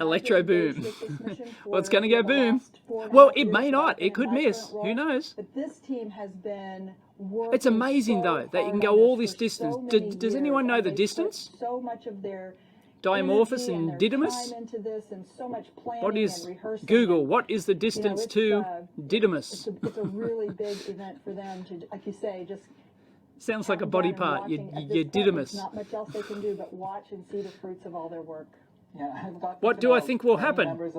Electro boom. Well, it's going to go boom. Well, it may not. It could miss. Who knows? But this team has been It's amazing, though, that you can go all this distance. Does anyone know the distance? So much of their Didymos and Didymos? What is Google? What is the distance to Didymos? It's a really big event for them to, like you say, just sounds like a body part. You Didymos. Not much else they can do but watch and see the fruits of all their work. Yeah, I've got what do I think will happen?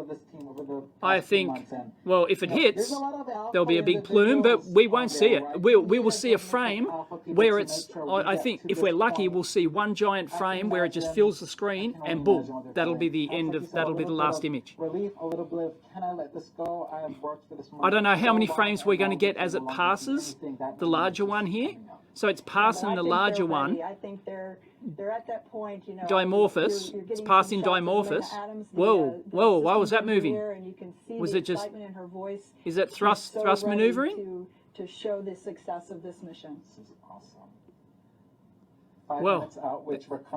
I think, well, if it hits, there'll be a big plume, but we won't see it. We will see a frame where it's, I think, if we're lucky, we'll see one giant frame where it just fills the screen, and boom, that'll be the end of, that'll be the last image. I don't know how many frames we're going to get as it passes the larger one here. So it's passing the larger one. I think they're at that point, you know. Dimorphos. It's passing Dimorphos. Whoa, whoa! Why was that moving? Was it just? Is it thrust maneuvering? To show the success of this mission. This is awesome. Well,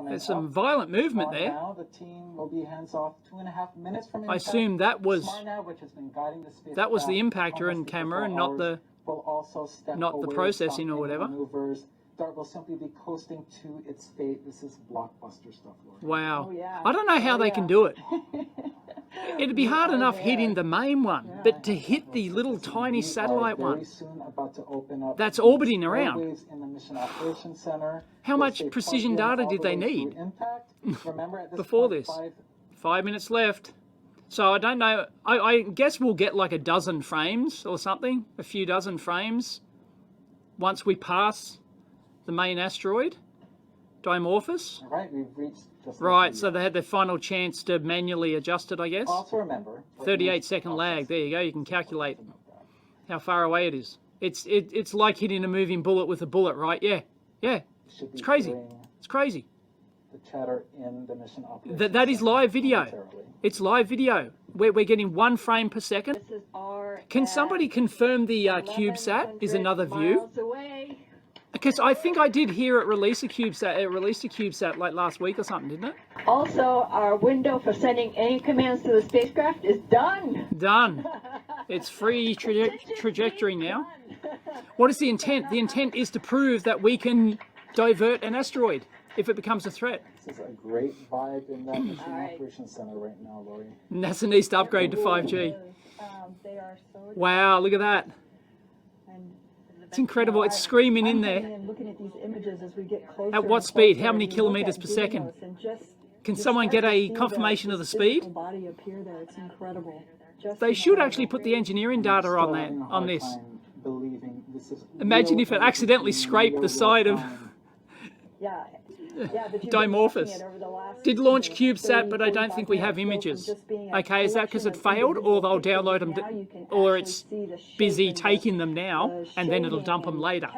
there's some violent movement there. Now the team will be hands off 2.5 minutes from impact. I assume that was the impactor and the camera, and not the processing or whatever. Dart will simply be coasting to its fate. This is blockbuster stuff, Lori. Wow. Oh, yeah. I don't know how they can do it. It'd be hard enough hitting the main one, but to hit the little tiny satellite one that's orbiting around. How much precision data did they need before this? 5 minutes left. So I don't know. I guess we'll get like a dozen frames or something, a few dozen frames once we pass the main asteroid, Dimorphos. Right, we've reached right, so they had their final chance to manually adjust it, I guess. Also remember, 38-second lag. There you go. You can calculate how far away it is. It's like hitting a moving bullet with a bullet, right? Yeah, yeah. It's crazy. It's crazy. The chatter in the mission operation. That is live video. It's live video. We're getting 1 frame per second. Can somebody confirm the CubeSat is another view? Because I think I did hear it release a CubeSat. It released a CubeSat like last week or something, didn't it? Also, our window for sending any commands to the spacecraft is done. Done. It's free trajectory now. What is the intent? The intent is to prove that we can divert an asteroid if it becomes a threat. This is a great vibe in that mission operations center right now, Lori. NASA needs to upgrade to 5G. Wow, look at that. It's incredible. It's screaming in there. At what speed? How many kilometers per second? Can someone get a confirmation of the speed? They should actually put the engineering data on that, on this. Imagine if it accidentally scraped the side of Dimorphos. Did launch CubeSat, but I don't think we have images. Okay, is that because it failed, or they'll download them, or it's busy taking them now, and then it'll dump them later?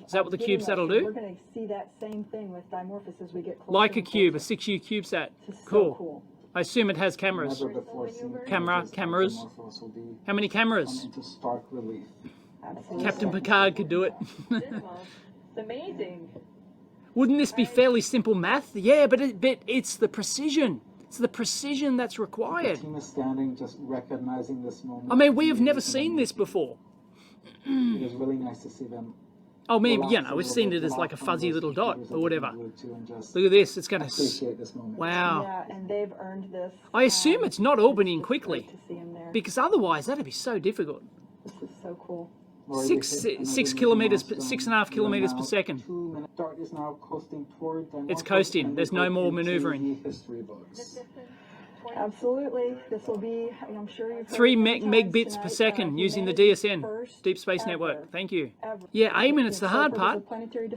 Is that what the CubeSat will do? We're going to see that same thing with Dimorphos as we get closer. Like a cube, a 6U CubeSat. Cool. I assume it has cameras. Cameras. How many cameras? Captain Picard could do it. It's amazing. Wouldn't this be fairly simple math? Yeah, but it's the precision. It's the precision that's required. The team is standing, just recognizing this moment. I mean, we have never seen this before. It is really nice to see them. Oh, maybe, you know, we've seen it as like a fuzzy little dot or whatever. Look at this. It's going to... Wow. Yeah, and they've earned this. I assume it's not orbiting quickly, because otherwise that'd be so difficult. This is so cool. 6 kilometers, 6.5 kilometers per second. It's coasting. There's no more maneuvering. Absolutely. This will be, I'm sure you've 3 megbits per second using the DSN, Deep Space Network. Thank you. Yeah, Eamon, it's the hard part.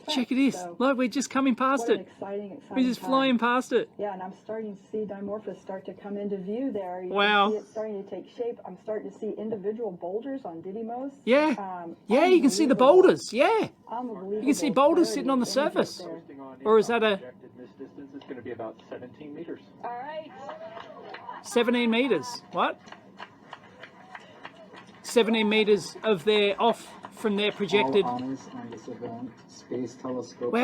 Check it is. Look, we're just coming past it. We're just flying past it. Yeah, and I'm starting to see Dimorphos start to come into view there. You wow. can see it starting to take shape. I'm starting to see individual boulders on Didymos. Yeah. Yeah, you can see the boulders. Yeah. You can see boulders sitting on the surface. Or is that a... This distance is going to be about 17 meters. All right. 17 meters. What? 17 meters of their off from their projected. Wow,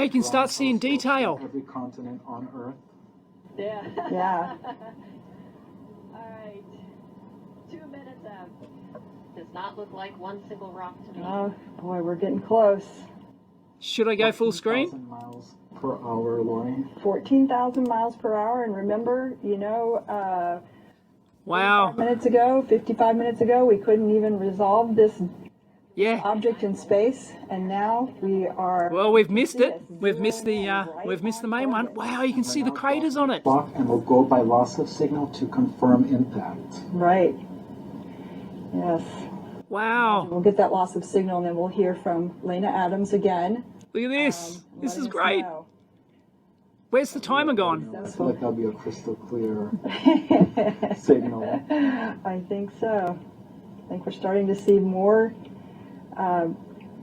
you can start seeing detail. Every continent on Earth. Yeah. Yeah. not look like one single rock to me. Oh, boy, we're getting close. Should I go full screen? 14,000 miles per hour, Lori. 14,000 miles per hour. And remember, you know, Wow. 55 minutes ago, we couldn't even resolve this Yeah. object in space, and now we are. Well, we've missed it. We've zeroing missed the in right we've missed the on main one. target. Wow, you can see the craters on it. Block and will go by loss of signal to confirm impact. Right. Yes. Wow. We'll get that loss of signal, and then we'll hear from Lena Adams again. Look at this. This is letting us great. know. Where's the timer gone? I feel like that'll be a crystal clear signal. I think so. I think we're starting to see more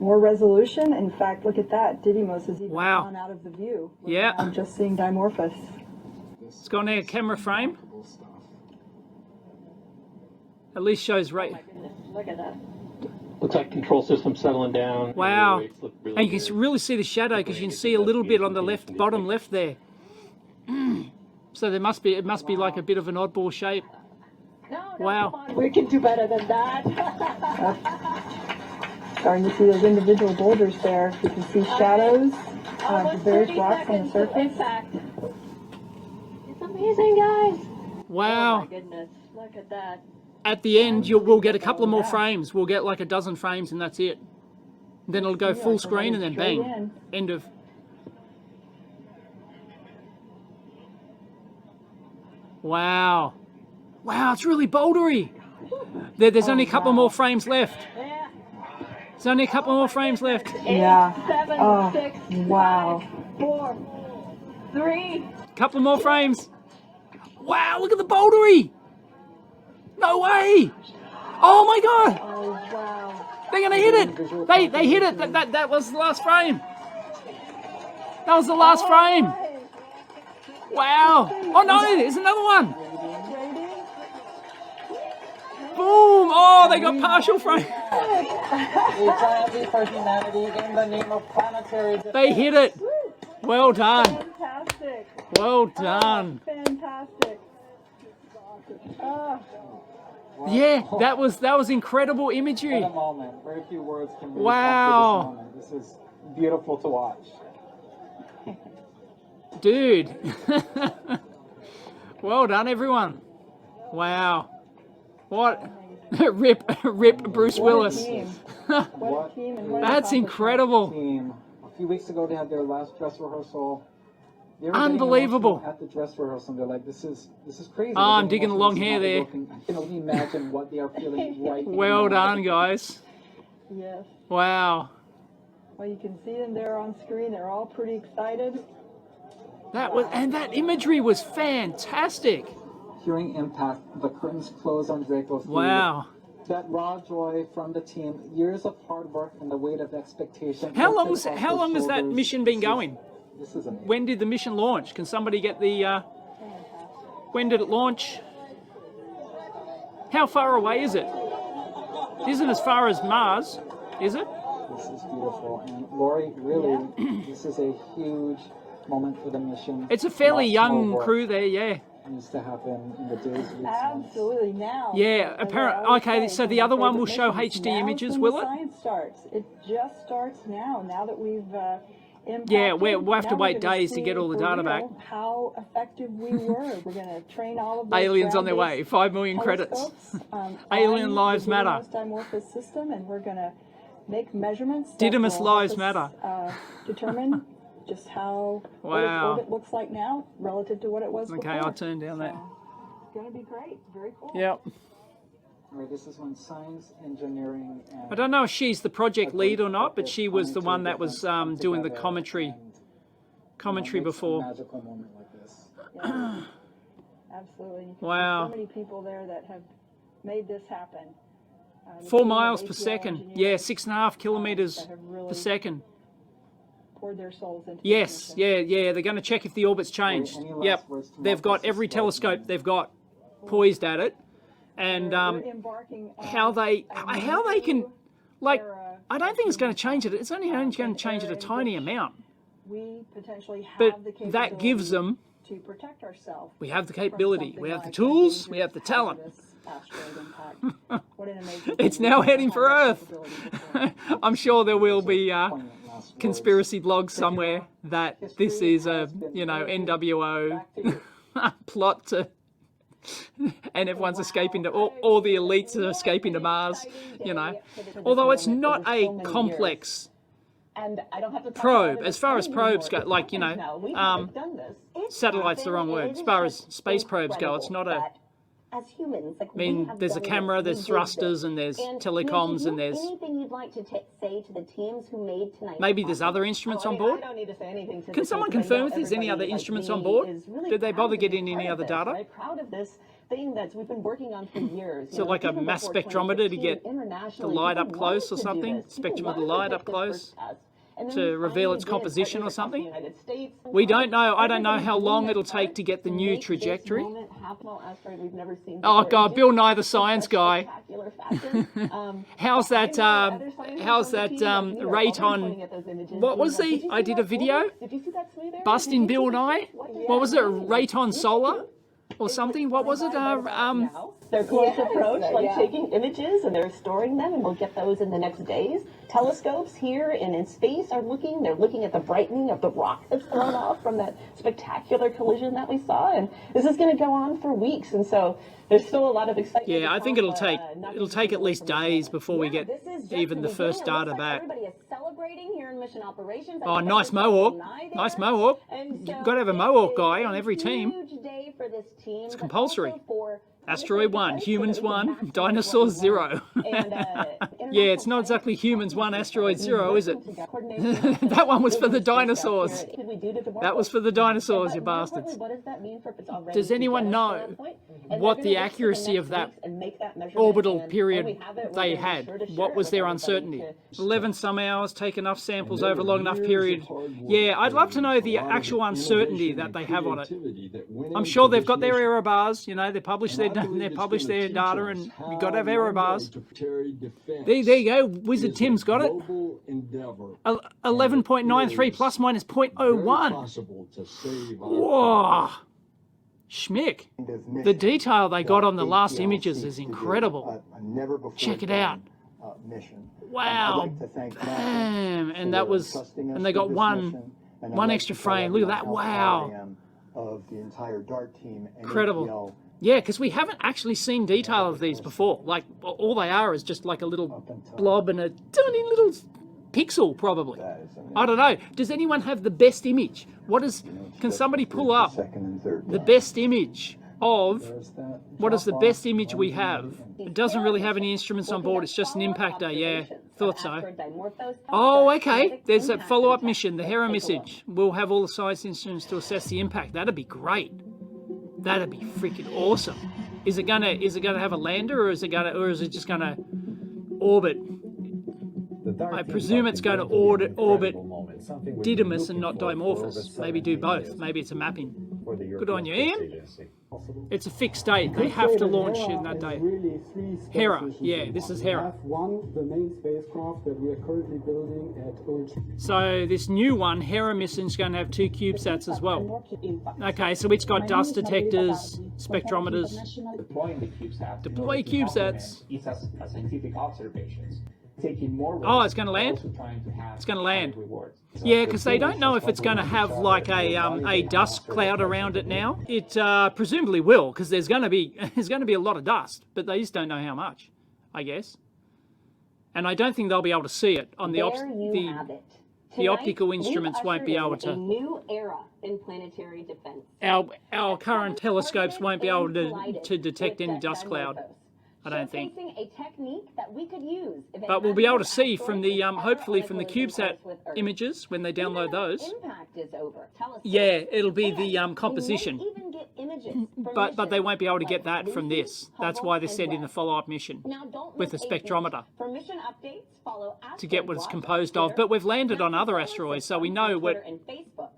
resolution. In fact, look at that. Didymos is even Wow. gone out of the view. Yeah. I'm just seeing Dimorphos. It's got a camera frame. Remarkable stuff. At least shows right. Goodness, look at that. Looks like control system settling down. Wow. Weights look really And you good. can really see the shadow because you can see a little bit on the left, bottom left there. So there must be, it must be like a bit of an oddball shape. No, Wow. come on, we can do better than that. Starting to see those individual boulders there. You can see shadows of the Almost various 30 rocks on the seconds to surface. impact. It's amazing, guys. Oh Wow. my goodness, look at that. At the end, we'll get a couple of more frames. We'll get like a dozen frames and that's it. Then it'll go full screen and then Straight bang. in. End of. Wow. Wow, it's really bouldery. There's only a couple more frames left. Yeah. There's only a couple more frames left. Yeah. 7, Oh, 6, wow. 5, 4, 3. Couple more frames. Wow, look at the bouldery. No way. Oh my God. Oh, wow. They're gonna hit it. They hit it. That was the last frame. That was the last frame. Wow. Oh no, there's another one. Boom. Oh, they got partial frame. Equality for humanity in the name of planetary. They hit it. Well done. Fantastic. Well done. Fantastic. Oh, Yeah, that was incredible imagery. What a moment. Very few words can really Wow. capture this moment. This is beautiful to watch. Dude. Well done, everyone. Wow. What? Rip Bruce Willis. team. What a team and what an That's accomplishment. incredible. Team. A few weeks ago, they had their last dress rehearsal. They were getting Unbelievable. emotional at the dress rehearsal, and they're like, "This is crazy." Oh, I'm They're getting digging the long emotional. hair there. I can only imagine what they are feeling right now. Well done, guys. Yes. Wow. Well, you can see them there on screen. They're all pretty excited. That imagery was fantastic. Hearing impact, the curtains close on Draco's feet. Wow. That raw joy from the team, years of hard work and the weight of expectation. How long lifted off their has that shoulders. mission been going? This is amazing. When did the mission launch? Can somebody get the when did it launch? How far away is it? Isn't as far as Mars, is it? This is beautiful. And Lori, really, this is a huge moment for the mission. It's a fairly Lots young more work crew there, yeah. needs to happen in the days, weeks, months. Absolutely now. Yeah, as I apparent. always Okay, say, so one the of other my one will favorite show missions. HD Now's images, when will the it? Science starts. It just starts now. Now that we've impacted, Yeah, we'll have to now we're wait gonna days to see get all the for data real back. How effective we were. We're going to train all of those Aliens on their way. ground-based 5 million credits. telescopes, Alien on lives the matter. Didymos Dimorphos system, and we're going to make measurements. that Didymos will lives help us, matter. Determine just how what its Wow. orbit looks like now relative to what it was Okay, before. I'll turn down that. It's going to be great. Very cool. Yep. All right, this is when science, engineering, and I don't know if she's the project lead or not, but she was the one that was doing the commentary before. Magical moment like this. Yeah, absolutely. You can Wow. see so many people there that have made this happen. The 4 team of miles per APL second. engineers, Yeah, 6.5 kilometers that have really per second. poured their souls into this Yes, mission. yeah. They're going to check if the orbit's changed. any last Yep. words to They've Marcus got as every far as telescope now? they've got poised at it, and We're embarking on how they can, new like, era. I don't think it's going to change it. It's only going to change it a tiny amount, We potentially have but the capability that gives them. to protect ourselves. We have the from capability. something We have the like a tools. We dangerous have the talent. hazardous asteroid impact. What It's now heading for Earth. I'm sure there will be conspiracy blogs somewhere that this is a, you know, NWO plot to, and everyone's escaping to, all the elites are escaping to Mars, you know. Although it's not a complex probe, as far as probes go, like, you know, satellite's the wrong word. As far as space probes go, it's not a, as humans, like, I mean, there's a camera, there's thrusters, and there's telecoms, and there's... Anything you'd like to say to the teams who made tonight? Maybe there's other instruments on board? I don't need to say anything to Can someone confirm if there's any other instruments on board? Did they bother getting any other data? I'm proud of this thing that we've been working on for years. So like a mass spectrometer to get the light up close or something? Spectrum of the light up close? To reveal its composition or something? We don't know. I don't know how long it'll take to get the new trajectory. Oh God, Bill Nye the Science Guy. How's that Rayton? What was the? I did a video. Busting Bill Nye. What was it? Rayton Solar or something? What was it? Their close approach, like taking images and they're storing them, and we'll get those in the next days. Telescopes here and in space are they're looking at the brightening of the rock that's thrown off from that spectacular collision that we saw, and this is going to go on for weeks, and so there's still a lot of excitement. Yeah, I think it'll take at least days before we get even the first data back. Oh, nice Mohawk. Nice Mohawk. You've got to have a Mohawk guy on every team. It's compulsory. Asteroid 1, humans 1, dinosaurs 0. Yeah, it's not exactly humans 1, asteroid 0, is it? That one was for the dinosaurs. That was for the dinosaurs, you bastards. Does anyone know what the accuracy of that orbital period they had? What was their uncertainty? 11 some hours, take enough samples over a long enough period. Yeah, I'd love to know the actual uncertainty that they have on it. I'm sure they've got their error bars, you know, they publish their data, and you've got to have error bars. There you go, Wizard Tim's got it. 11.93 plus minus 0.01. Whoa, schmick. The detail they got on the last images is incredible. Check it out. Wow, bam, and that was, and they got one extra frame. Look at that, wow. Incredible. Yeah, because we haven't actually seen detail of these before. Like, all they are is just like a little blob and a tiny little pixel, probably. I don't know. Does anyone have the best image? Can somebody pull up the best image of, what is the best image we have? It doesn't really have any instruments on board. It's just an impactor. Yeah, thought so. Oh, okay. There's a follow-up mission, the Hera message. We'll have all the science instruments to assess the impact. That'd be great. That'd be freaking awesome. Is it gonna have a lander, or is it just gonna orbit? I presume it's going to orbit Didymos and not Dimorphos. Maybe do both. Maybe it's a mapping. Good on you, Ian. It's a fixed date. They have to launch in that date. Hera. Yeah, this is Hera. So this new one, Hera mission, is going to have 2 CubeSats as well. Okay, so it's got dust detectors, spectrometers. Deploy CubeSats. Oh, it's going to land? It's going to land. Yeah, because they don't know if it's going to have like a dust cloud around it now. It presumably will, because there's going to be a lot of dust, but they just don't know how much, I guess. And I don't think they'll be able to see it on the optical instruments won't be able to. A new era in planetary defense. Our current telescopes won't be able to detect any dust cloud. I don't think. But we'll be able to see from the, hopefully from the CubeSat images when they download those. Yeah, it'll be the composition. But they won't be able to get that from this. That's why they're sending the follow-up mission with a spectrometer to get what it's composed of. But we've landed on other asteroids, so we know what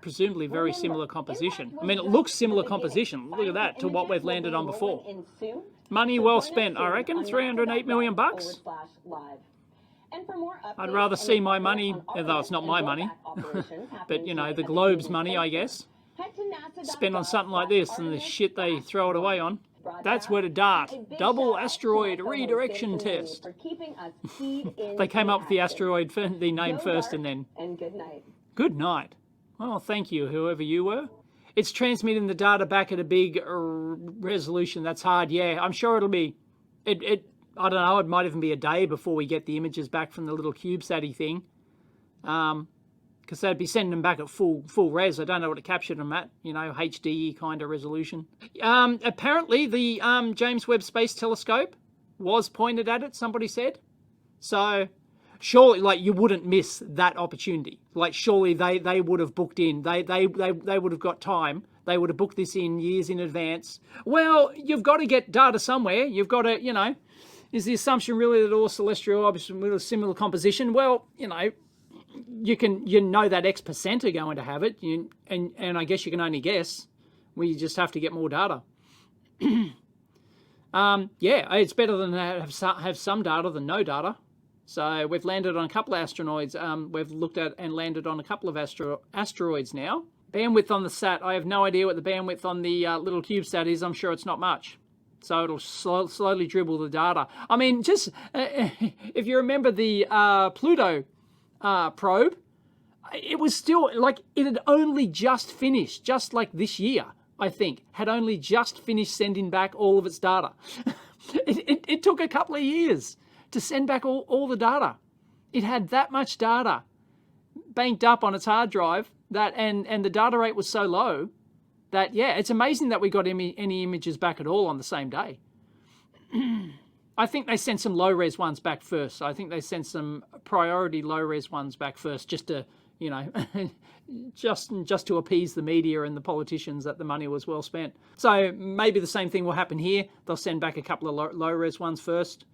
presumably very similar composition. I mean, it looks similar composition. Look at that to what we've landed on before. Money well spent, I reckon. 308 million bucks. I'd rather see my money, although it's not my money, but you know, the globe's money, I guess, spent on something like this than the shit they throw it away on. That's where to dart. A big Double shout out to asteroid my fellow redirection Space Marines test. For keeping us keyed in They came to up with the action. asteroid, the name Go first, dark, and then and good night. good night. Well, thank you, whoever you were. It's transmitting the data back at a big resolution. That's hard. Yeah, I'm sure it'll be. I don't know. It might even be a day before we get the images back from the little CubeSat-y thing. Because they'd be sending them back at full res. I don't know what it captured them at, you know, HD kind of resolution. Apparently, the James Webb Space Telescope was pointed at it, somebody said. So, surely, like, you wouldn't miss that opportunity. Like, surely they would have booked in. They would have got time. They would have booked this in years in advance. Well, you've got to get data somewhere. You've got to, you know, is the assumption really that all celestial objects with a similar composition? Well, you know, you know that X% are going to have it, and I guess you can only guess. We just have to get more data. Yeah, it's better than have some data than no data. So we've landed on a couple of asteroids. We've looked at and landed on a couple of asteroids now. Bandwidth on the sat, I have no idea what the bandwidth on the little CubeSat is. I'm sure it's not much. So it'll slowly dribble the data. I mean, just if you remember the Pluto probe, it was still like it had only just finished, just like this year, I think, had only just finished sending back all of its data. It took a couple of years to send back all the data. It had that much data banked up on its hard drive that, and the data rate was so low that, yeah, it's amazing that we got any images back at all on the same day. I think they sent some low-res ones back first. I think they sent some priority low-res ones back first just to, you know, just to appease the media and the politicians that the money was well spent. So maybe the same thing will happen here. They'll send back a couple of low-res ones first.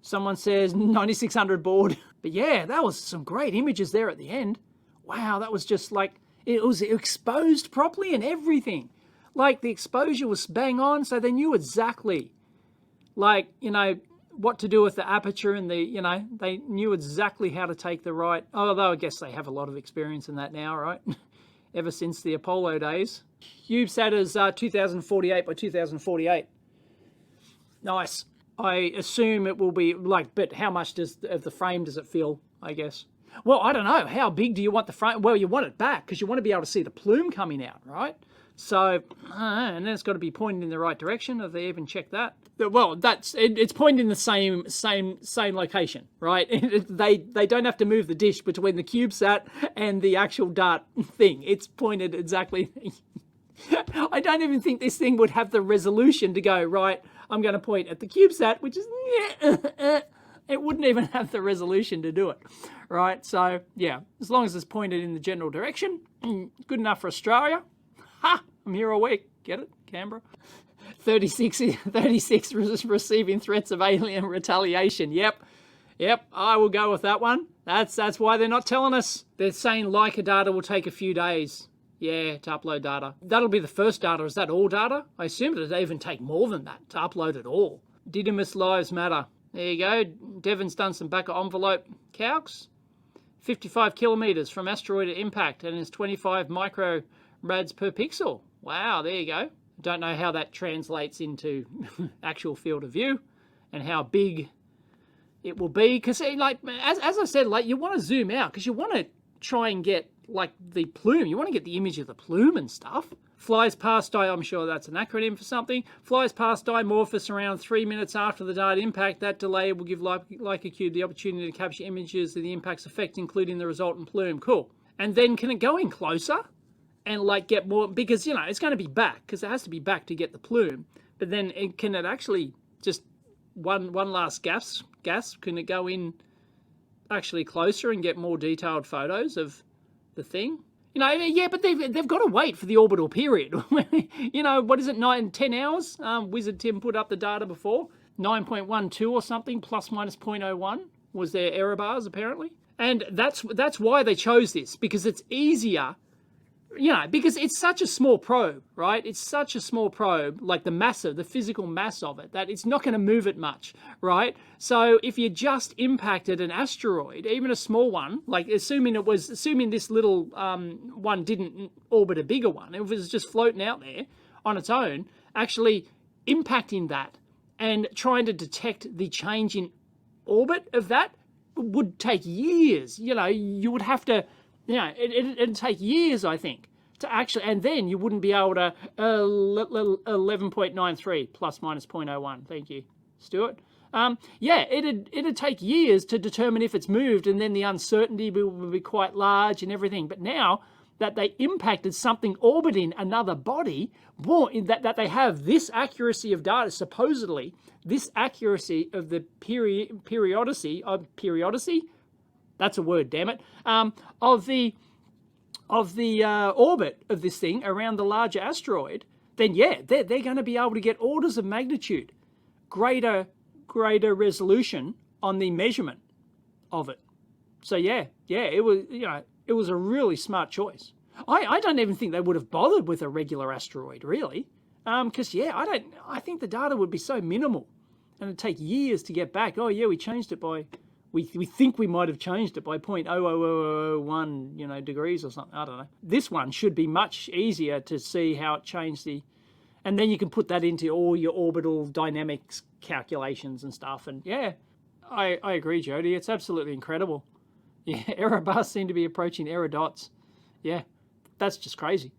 Someone says 9600 baud. But yeah, that was some great images there at the end. Wow, that was just like, it was exposed properly and everything. Like the exposure was bang on, so they knew exactly, like, you know, what to do with the aperture and the, you know, they knew exactly how to take the right, although I guess they have a lot of experience in that now, right? Ever since the Apollo days. CubeSat is 2048 by 2048. Nice. I assume it will be like, but how much of the frame does it fill, I guess? Well, I don't know. How big do you want the frame? Well, you want it back because you want to be able to see the plume coming out, right? So, and then it's got to be pointed in the right direction. Have they even checked that? Well, it's pointed in the same location, right? They don't have to move the dish between the CubeSat and the actual dart thing. It's pointed exactly. I don't even think this thing would have the resolution to go, right, I'm going to point at the CubeSat, which is, it wouldn't even have the resolution to do it, right? So, yeah, as long as it's pointed in the general direction, good enough for Australia. Ha! I'm here all week. Get it? Canberra. 36 receiving threats of alien retaliation. Yep, I will go with that one. That's why they're not telling us. They're saying Leica data will take a few days. Yeah, to upload data. That'll be the first data. Is that all data? I assume it'd even take more than that to upload it all. Didymos Lives Matter. There you go. Devon's done some back of envelope calcs. 55 kilometers from asteroid impact and is 25 microrads per pixel. Wow, there you go. Don't know how that translates into actual field of view and how big it will be. Because, like, as I said, like, you want to zoom out because you want to try and get, like, the plume. You want to get the image of the plume and stuff. Flies past I'm sure that's an acronym for something. Flies past Dimorphos around 3 minutes after the dart impact. That delay will give Leica Cube the opportunity to capture images of the impact's effect, including the resultant plume. Cool. And then can it go in closer and, like, get more? Because, you know, it's going to be back because it has to be back to get the plume. But then can it actually just one last gas? Can it go in actually closer and get more detailed photos of the thing? You know, yeah, but they've got to wait for the orbital period. You know, what is it, 9-10 hours? Wizard Tim put up the data before. 9.12 or something, plus minus 0.01 was their error bars, apparently. And that's why they chose this, because it's easier, you know, because it's such a small probe, right? It's such a small probe, like the physical mass of it, that it's not going to move it much, right? So if you just impacted an asteroid, even a small one, like assuming this little one didn't orbit a bigger one, it was just floating out there on its own, actually impacting that and trying to detect the change in orbit of that would take years. You know, you would have to, you know, it'd take years, I think, to actually, and then you wouldn't be able to 11.93 plus minus 0.01. Thank you, Stuart. Yeah, it'd take years to determine if it's moved, and then the uncertainty will be quite large and everything. But now that they impacted something orbiting another body, that they have this accuracy of data, supposedly this accuracy of the periodicity, that's a word, damn it, of the orbit of this thing around the larger asteroid, then yeah, they're going to be able to get orders of magnitude greater resolution on the measurement of it. So yeah, it was, you know, it was a really smart choice. I don't even think they would have bothered with a regular asteroid, really, because yeah, I think the data would be so minimal, and it'd take years to get back. Oh yeah, we changed it by, we think we might have changed it by 0.00001, you know, degrees or something. I don't know. This one should be much easier to see how it changed and then you can put that into all your orbital dynamics calculations and stuff. And yeah, I agree, Jody. It's absolutely incredible. Yeah, error bars seem to be approaching error dots. Yeah, that's just crazy.